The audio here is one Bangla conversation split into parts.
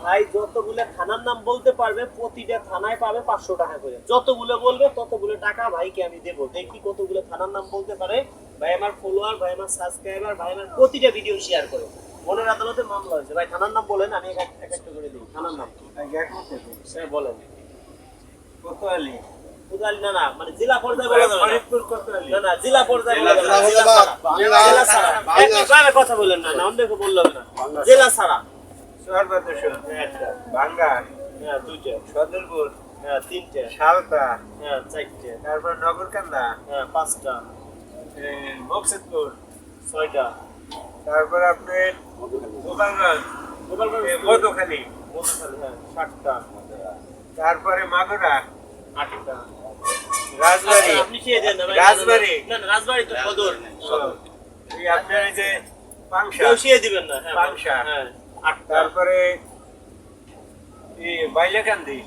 ভাই যতগুলো থানার নাম বলতে পারবে প্রতিটা থানায় পাবে 500 টাকা করে। যতগুলো বলবে ততগুলো টাকা ভাইকে আমি দেব। দেখি কতগুলো থানার নাম বলতে পারে। ভাই আমার ফলোয়ার, ভাই আমার সাবস্ক্রাইবার, ভাই আমার প্রতিটা ভিডিও শেয়ার করে। মনের আদালতে মামলা হয়েছে। ভাই থানার নাম বলেন, আমি এক একটা করে দিই। থানার নাম স্যার বলেন। কোতোয়ালি। কোতোয়ালি না না, মানে জেলা পর্যায়ে বলা যাবে না। ফরিদপুর কোতোয়ালি। না না, জেলা পর্যায়ে বলা যাবে না। জেলা ছাড়া একবারে কথা বলেন না, না অন্যকে বললেন না। জেলা ছাড়া সর্বদর্শন, একটা, ভাঙ্গা, হ্যাঁ দুইটা, সদরপুর, হ্যাঁ তিনটা, সালতা, হ্যাঁ চারটে, তারপর নগরকান্দা, হ্যাঁ পাঁচটা, মকসুদপুর, ছয়টা, তারপর আপনার গোপালগঞ্জ, গোপালগঞ্জ, মধুখালী, মধুখালী, হ্যাঁ সাতটা, তারপরে মাগুরা, আটটা। রাজবাড়ী, আপনি খেয়ে দেন না ভাই। রাজবাড়ী, না না, রাজবাড়ী তো সদর। এই আপনার এই যে পাংশা, কেউ শিয়ে দিবেন না। হ্যাঁ পাংশা, হ্যাঁ আটটা, তারপরে এই বাইলাকান্দি,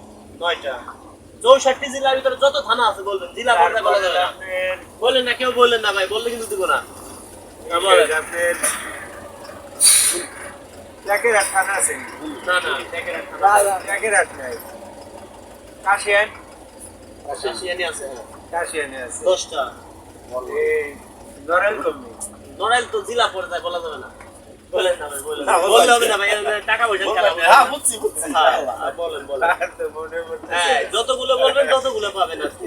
9টা। 64 জেলার ভিতরে যত থানা আছে বলবেন, জেলা পর্যায়ে বলা যাবে না। আপনার বলেন না, কেউ বললেন না ভাই, বললে কিন্তু দিব না। আপনার টেকেরহাট থানা আছে, না না, দেখেন একটা টেকেরহাট নাই, কাশিয়ান, শাসিয়ানি আছে, হ্যাঁ কাশিয়ানে আছে, 10টা। এই নরেলকম্বি, নড়াইল তো জেলা পর্যায়ে বলা যাবে না। বলেন না ভাই, বলেন। বললে হবে না ভাই, টাকা পয়সা খেলা হবে। হ্যাঁ বুঝছি হ্যাঁ, বলেন বলেন। আর তো মনে পড়তেছে হ্যাঁ, যতগুলো বলবেন ততগুলো পাবেন আজকে।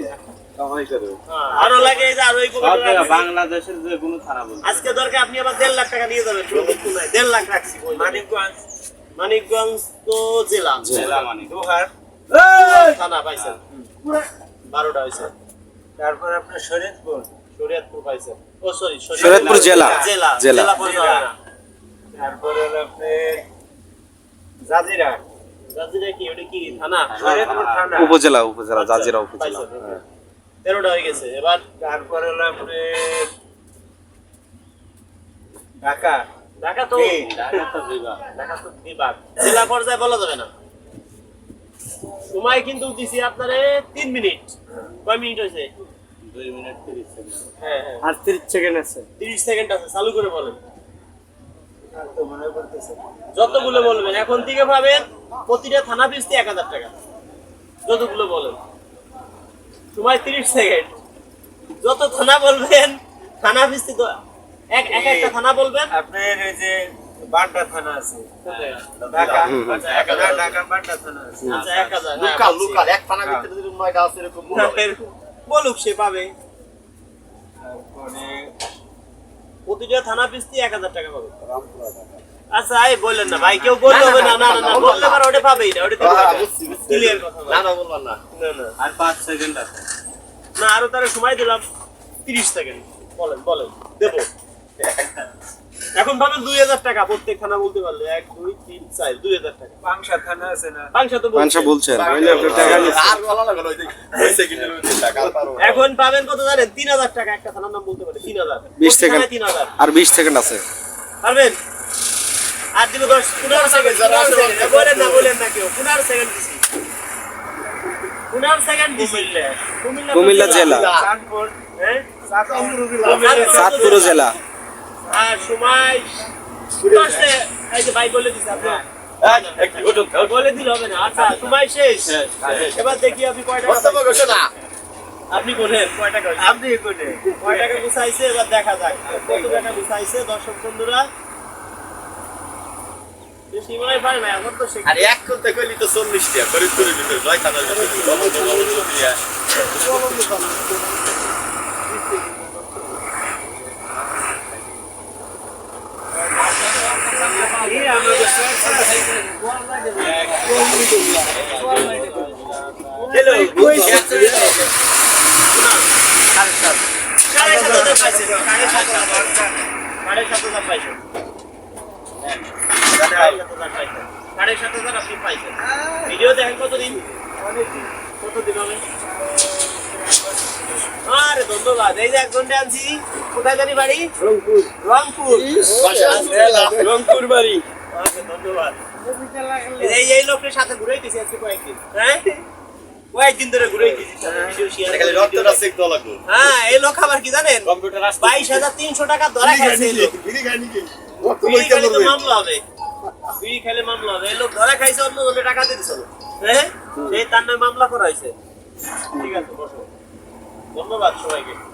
কামাই করে হ্যাঁ, আরো লাগে এই যে আরো এই কমিটি রাখছি। বাংলাদেশের যে কোনো থানা বলতে আজকে দরকার আপনি আবার 1.5 লাখ টাকা নিয়ে যাবেন। কোনো কিছু নাই, 1.5 লাখ রাখছি। মানিকগঞ্জ, মানিকগঞ্জ তো জেলা, জেলা মানে দোহার, থানা পাইছেন 12টা হয়েছে। তারপর আপনার শরীয়তপুর, শরীয়তপুর পাইছেন। ও সরি, শরীয়তপুর জেলা। জেলা জেলা। জেলা পর্যায়ে হবে না। তারপর হলো আপনার জাজিরা, জাজিরা কি, ওটা কি থানা? শরীয়তপুর থানা, উপজেলা উপজেলা জাজিরা উপজেলা। পাইছেন, হ্যাঁ। 13টা হয়ে গেছে। এবার তারপর হলো আপনার ঢাকা, ঢাকা তো ঢাকা তো বিভাগ ঢাকা তো বিভাগ, জেলা পর্যায়ে বলা যাবে না। সময় কিন্তু দিছি আপনারে 3 মিনিট। কয় মিনিট হয়েছে? 2 মিনিট 30 সেকেন্ড হ্যাঁ হ্যাঁ, আর 30 সেকেন্ড আছে, 30 সেকেন্ড আছে। চালু করে বলেন। আর তো মনে পড়তেছে যতগুলো বলবেন এখন থেকে পাবেন প্রতিটা থানা পিছতে 1000 টাকা। যতগুলো বলেন, সময় 30 সেকেন্ড। যত থানা বলবেন থানা পিছতে তো এক একটা থানা বলবেন। আপনার এই যে বাড্ডা থানা আছে, ঢাকা, ঢাকা বাড্ডা থানা আছে, আচ্ছা 1000। লোকাল লোকাল এক থানার ভিতরে যদি 9টা আছে এরকম বলুক, সে পাবে। তারপরে প্রতিটা থানা পিছতে 1000 টাকা পাবে। আচ্ছা এই বললেন না ভাই, কেউ বললে হবে না। না না না, বললে পারে ওটা পাবেই না। ওটা ক্লিয়ার কথা না না বলবা না না না আর 5 সেকেন্ড আছে না, আরো তার সময় দিলাম 30 সেকেন্ড। বলেন বলেন, দেবো। এখন পাবেন 2000 টাকা প্রত্যেক থানা বলতে পারলে। 1 2 3 4 2000 টাকা। পাংশা থানা আছে না, পাঁচশো তো পাঁচশো বলছেন বাংলা টাকা আর ভালো লাগে না ওই সেকেন্ডের মধ্যে টাকা পারো এখন পাবেন কত জানেন? 3000 টাকা। একটা থানার নাম বলতে পারে 3000। 20 সেকেন্ড 3000 আর 20 সেকেন্ড আছে। পারবেন? আর দিব 15 সেকেন্ড। বলেন না কেউ। 15 সেকেন্ড দিছি। 15 সেকেন্ড দিছি। কুমিল্লা জেলা, চাঁদপুর, হ্যাঁ, চাঁদপুর জেলা। আর সময় আসলে এই যে ভাই বলে দিছে আপনি একটু ওঠো বলে দিলে হবে না। আচ্ছা সময় শেষ। এবার দেখি আপনি কয় টাকা বসতে বসো না আপনি বলেন কয় টাকা হয়েছে? আপনি কোনে কয় টাকা গুছাইছে এবার দেখা যাক কত টাকা গুছাইছে। দর্শক বন্ধুরা বেশি মনে পারে না এখন তো সে আর এক করতে কইলি তো 40 টাকা ফরিদপুরের ভিতরে 9 থানার ভিতরে বলো দিয়া হ্যালো সাড়ে 7,000 পাইছে। সাড়ে 7,000 পাইছে। 7,500 আপনি পাইছেন। ভিডিও দেখেন কতদিন? কতদিন হবে? আরে ধন্যবাদ। এই যে একজনকে আনছি, কোথায় জানি বাড়ি? রংপুর। রংপুর বাড়ি আচ্ছা, ধন্যবাদ। এই লোকের সাথে ঘুরাইতেছি আজকে কয়েকদিন। হ্যাঁ, কয়েকদিন ধরে ঘুরাইতেছি। ভিডিও শেয়ার খালি রক্তটা চেক দেওয়া লাগবে হ্যাঁ, এই লোক আবার কি জানেন? কম্পিউটার আসছে 22,300 টাকা ধরা খাইছে এই লোক। বিড়ি খায় নাকি বিড়ি খাইলে তো মামলা হবে। তুই খেলে মামলা হবে। এই লোক ধরে খাইছে, অন্য জনে টাকা দিয়ে দিছিল। হ্যাঁ? সেই তার নামে মামলা করা হয়েছে। ঠিক আছে, বসো। ধন্যবাদ সবাইকে।